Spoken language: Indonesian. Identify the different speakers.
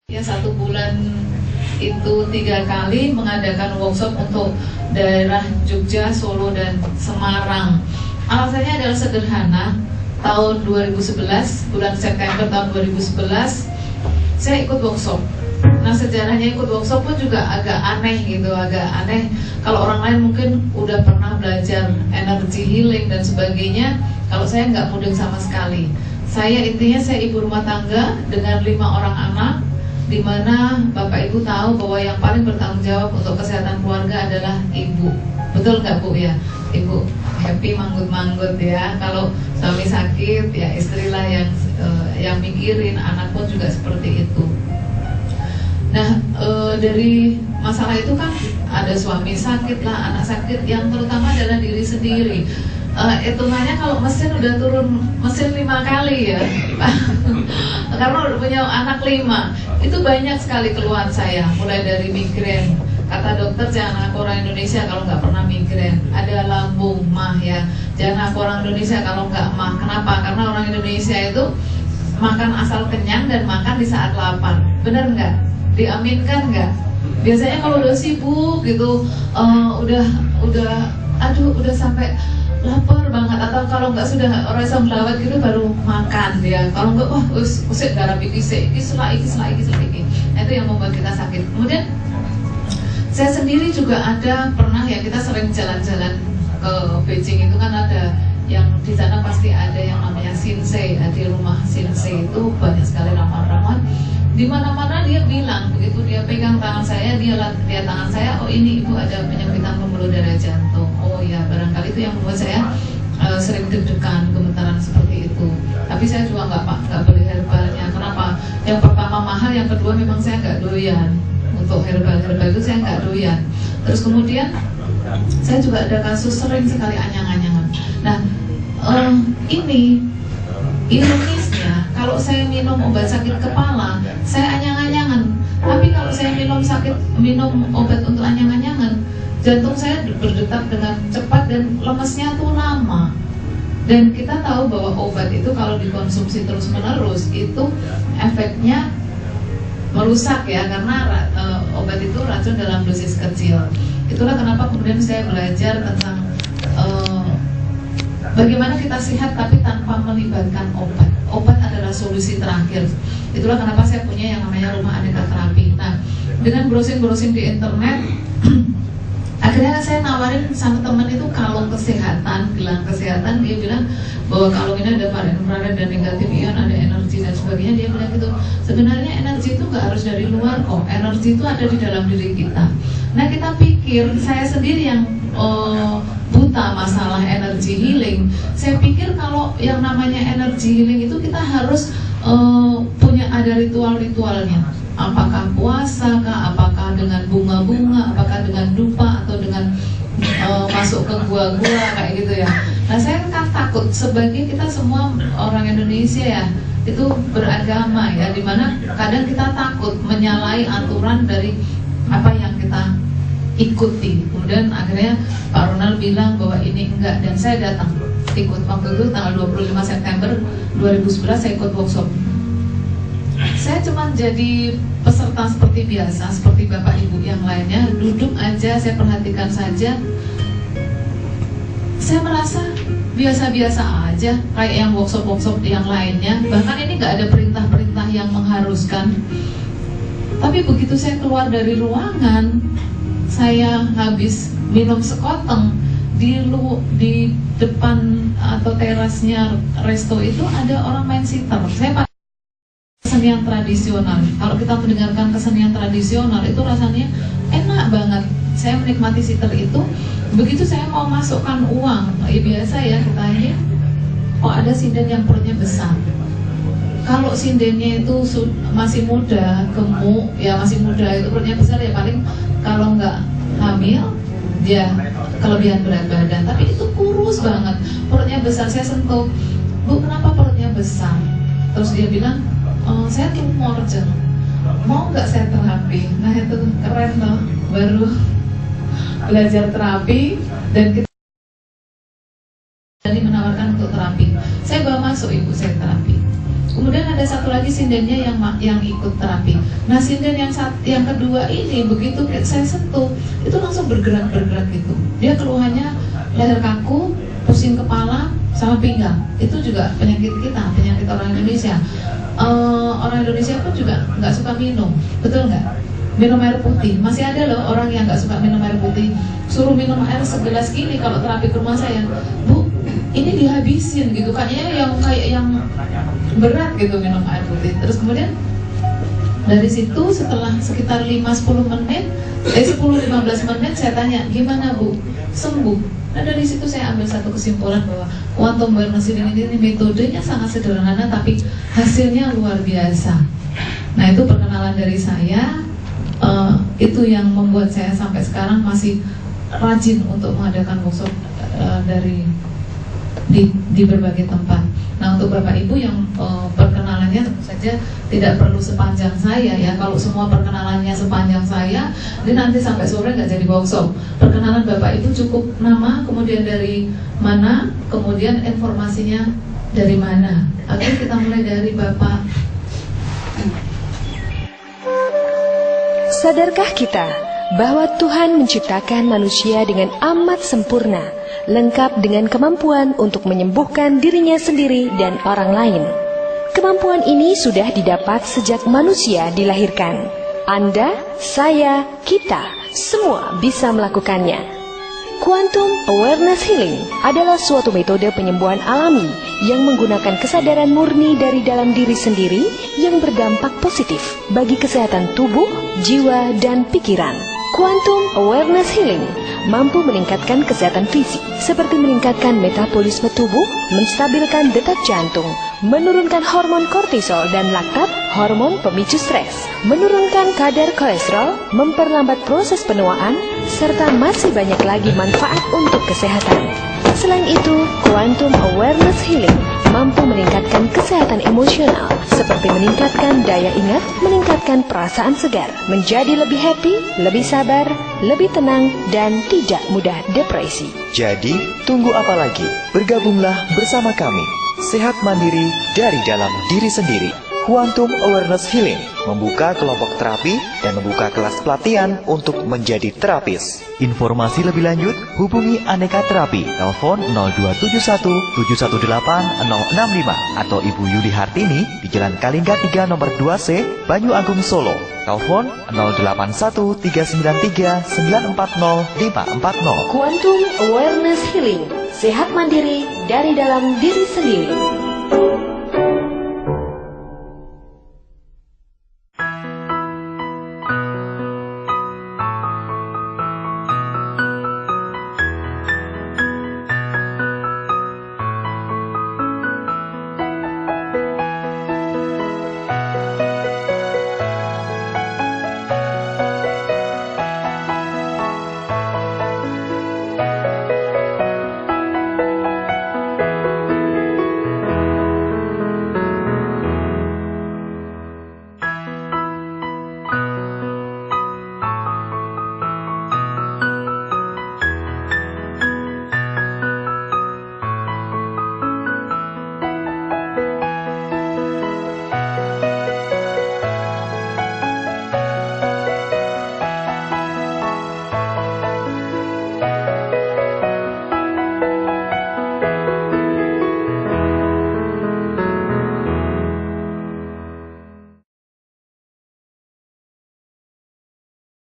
Speaker 1: Ya, 1 bulan itu 3 kali mengadakan workshop untuk daerah Jogja, Solo, dan Semarang. Alasannya adalah sederhana. Tahun 2011, bulan September tahun 2011, saya ikut workshop. Nah, sejarahnya ikut workshop pun juga agak aneh gitu, agak aneh. Kalau orang lain mungkin udah pernah belajar energy healing dan sebagainya, kalau saya nggak mudeng sama sekali. Saya ibu rumah tangga dengan 5 orang anak, di mana Bapak Ibu tahu bahwa yang paling bertanggung jawab untuk kesehatan keluarga adalah ibu. Betul nggak Bu ya? Ibu happy manggut-manggut ya. Kalau suami sakit ya istrilah yang mikirin, anak pun juga seperti itu. Nah, dari masalah itu kan ada suami sakit lah, anak sakit, yang terutama adalah diri sendiri. Hitungannya kalau mesin udah turun mesin 5 kali ya karena udah punya anak 5, itu banyak sekali keluhan saya, mulai dari migrain. Kata dokter jangan aku orang Indonesia kalau nggak pernah migrain. Ada lambung, mah ya, jangan aku orang Indonesia kalau nggak mah. Kenapa? Karena orang Indonesia itu makan asal kenyang dan makan di saat lapar. Bener nggak? Diaminkan nggak? Biasanya kalau udah sibuk gitu, udah sampai lapar banget, atau kalau nggak sudah orang yang melawat gitu baru makan ya. Kalau nggak, wah usik darah iki selai. Nah, itu yang membuat kita sakit. Kemudian saya sendiri juga ada pernah ya, kita sering jalan-jalan ke Beijing, itu kan ada yang di sana pasti ada yang namanya Shinsei. Di rumah Shinsei itu banyak sekali ramuan-ramuan. Di mana-mana dia bilang, begitu dia pegang tangan saya, dia lihat tangan saya, oh ini ibu ada penyempitan pembuluh darah jantung. Oh ya, barangkali itu yang membuat saya sering deg-degan, gemetaran seperti itu. Tapi saya juga nggak beli herbalnya. Kenapa? Yang pertama mahal, yang kedua memang saya nggak doyan. Untuk herbal itu saya nggak doyan. Terus kemudian saya juga ada kasus sering sekali anyang-anyangan. Nah, ini ironisnya, kalau saya minum obat sakit kepala, saya anyang-anyangan. Tapi kalau saya minum obat untuk anyang-anyangan, jantung saya berdetak dengan cepat dan lemesnya tuh lama. Dan kita tahu bahwa obat itu kalau dikonsumsi terus-menerus itu efeknya merusak ya, karena obat itu racun dalam dosis kecil. Itulah kenapa kemudian saya belajar tentang bagaimana kita sehat tapi tanpa melibatkan obat. Obat adalah solusi terakhir. Itulah kenapa saya punya yang namanya rumah aneka terapi. Nah, dengan browsing di internet, akhirnya saya nawarin sama teman itu kalung kesehatan, gelang kesehatan. Dia bilang bahwa kalung ini ada infrared dan negatif ion, ada energi dan sebagainya. Dia bilang gitu, sebenarnya energi itu nggak harus dari luar kok. Energi itu ada di dalam diri kita. Nah, kita pikir, saya sendiri yang buta masalah energy healing. Saya pikir kalau yang namanya energy healing itu kita harus punya ada ritual-ritualnya. Apakah puasa kah, apakah dengan bunga-bunga, apakah dengan dupa, atau dengan masuk ke gua-gua kayak gitu ya. Nah, saya kan takut, sebagai kita semua orang Indonesia ya, itu beragama ya, dimana kadang kita takut menyalahi aturan dari apa yang kita ikuti. Kemudian akhirnya Pak Ronald bilang bahwa ini enggak, dan saya datang ikut. Waktu itu tanggal 25 September 2011 saya ikut workshop. Saya cuma jadi peserta seperti biasa, seperti Bapak Ibu yang lainnya, duduk aja, saya perhatikan saja. Saya merasa biasa-biasa aja, kayak yang workshop-workshop yang lainnya. Bahkan ini nggak ada perintah-perintah yang mengharuskan. Tapi begitu saya keluar dari ruangan, saya habis minum sekoteng di depan atau terasnya resto itu ada orang main sitar. Saya pakai kesenian tradisional. Kalau kita mendengarkan kesenian tradisional itu rasanya enak banget. Saya menikmati sitar itu. Begitu saya mau masukkan uang, ya biasa ya kita ini, kok ada sinden yang perutnya besar. Kalau sindennya itu masih muda, gemuk, ya masih muda itu perutnya besar, ya paling kalau nggak hamil dia kelebihan berat badan. Tapi itu kurus banget, perutnya besar. Saya sentuh, Bu, kenapa perutnya besar? Terus dia bilang, saya tumor jeng, mau nggak saya terapi? Nah, itu keren loh, baru belajar terapi dan kita jadi menawarkan untuk terapi. Saya bawa masuk ibu saya terapi. Kemudian ada satu lagi sindennya yang ikut terapi. Nah, sinden yang kedua ini begitu saya sentuh itu langsung bergerak gitu. Dia keluhannya leher kaku, pusing kepala, sama pinggang. Itu juga penyakit kita, penyakit orang Indonesia. Orang Indonesia pun juga nggak suka minum, betul nggak? Minum air putih. Masih ada loh orang yang nggak suka minum air putih. Suruh minum air segelas gini kalau terapi ke rumah saya, Bu, ini dihabisin gitu. Kayaknya yang berat gitu minum air putih. Terus kemudian dari situ setelah sekitar 5-10 menit, 10-15 menit saya tanya, gimana Bu? Sembuh. Nah dari situ saya ambil satu kesimpulan bahwa quantum awareness healing ini metodenya sangat sederhana tapi hasilnya luar biasa. Nah itu perkenalan dari saya. Itu yang membuat saya sampai sekarang masih rajin untuk mengadakan workshop di berbagai tempat. Nah untuk Bapak Ibu yang perkenalannya tentu saja tidak perlu sepanjang saya ya. Kalau semua perkenalannya sepanjang saya, ini nanti sampai sore nggak jadi workshop. Perkenalan Bapak Ibu cukup nama, kemudian dari mana, kemudian informasinya dari mana. Oke, kita mulai dari Bapak.
Speaker 2: Sadarkah kita bahwa Tuhan menciptakan manusia dengan amat sempurna, lengkap dengan kemampuan untuk menyembuhkan dirinya sendiri dan orang lain. Kemampuan ini sudah didapat sejak manusia dilahirkan. Anda, saya, kita, semua bisa melakukannya. Quantum Awareness Healing adalah suatu metode penyembuhan alami yang menggunakan kesadaran murni dari dalam diri sendiri yang berdampak positif bagi kesehatan tubuh, jiwa, dan pikiran. Quantum Awareness Healing mampu meningkatkan kesehatan fisik seperti meningkatkan metabolisme tubuh, menstabilkan detak jantung, menurunkan hormon kortisol dan laktat, hormon pemicu stres, menurunkan kadar kolesterol, memperlambat proses penuaan, serta masih banyak lagi manfaat untuk kesehatan. Selain itu, Quantum Awareness Healing mampu meningkatkan kesehatan emosional seperti meningkatkan daya ingat, meningkatkan perasaan segar, menjadi lebih happy, lebih sabar, lebih tenang, dan tidak mudah depresi.
Speaker 3: Jadi, tunggu apa lagi? Bergabunglah bersama kami. Sehat mandiri dari dalam diri sendiri. Quantum Awareness Healing membuka kelompok terapi dan membuka kelas pelatihan untuk menjadi terapis. Informasi lebih lanjut, hubungi Aneka Terapi, telepon 0271 718 065 atau Ibu Yuli Hartini di Jalan Kalingga 3 nomor 2C, Banyu Agung, Solo. Telepon 081 393 940 540.
Speaker 2: Quantum Awareness Healing, sehat mandiri dari dalam diri sendiri.